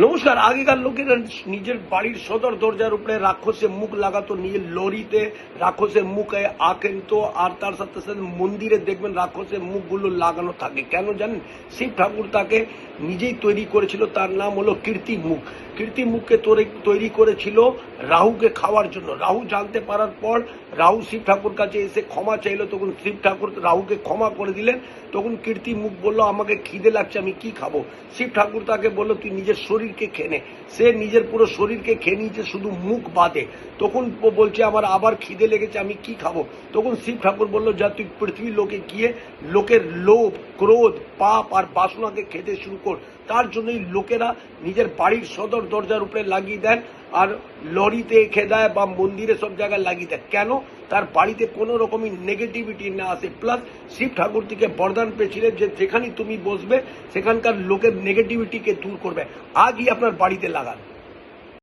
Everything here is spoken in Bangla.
নমস্কার। আগেকার লোকেরা নিজের বাড়ির সদর দরজার উপরে রাক্ষসে মুখ লাগাতো, নিজের লরিতে রাক্ষসের মুখে আঁকেতো, আর তার সাথে সাথে মন্দিরে দেখবেন রাক্ষসের মুখগুলো লাগানো থাকে। কেন জানেন? শিব ঠাকুর তাকে নিজেই তৈরি করেছিল, তার নাম হলো কীর্তি মুখ। কীর্তি মুখকে তৈরি করেছিল রাহুকে খাওয়ার জন্য। রাহু জানতে পারার পর রাহু শিব ঠাকুর কাছে এসে ক্ষমা চাইলো, তখন শিব ঠাকুর রাহুকে ক্ষমা করে দিলেন। তখন কীর্তি মুখ বলল, আমাকে খিদে লাগছে, আমি কি খাবো? শিব ঠাকুর তাকে বললো, তুই নিজের শরীরকে খেয়ে নে। সে নিজের পুরো শরীরকে খেয়ে নিয়েছে, শুধু মুখ বাদে। তখন বলছে, আমার আবার খিদে লেগেছে, আমি কি খাবো? তখন শিব ঠাকুর বললো, যা তুই পৃথিবী লোকে গিয়ে লোকের লোভ, ক্রোধ, পাপ আর বাসনাকে খেতে শুরু কর। তার জন্যই লোকেরা নিজের বাড়ির সদর দরজার উপরে লাগিয়ে দেন, আর লরিতে রেখে দেয় বা মন্দিরে সব জায়গায় লাগিয়ে দেয়। কেন? তার বাড়িতে কোনো রকমই নেগেটিভিটি না আসে। প্লাস শিব ঠাকুর থেকে বরদান পেয়েছিলেন যে যেখানে তুমি বসবে সেখানকার লোকের নেগেটিভিটিকে দূর করবে। আজই আপনার বাড়িতে লাগান।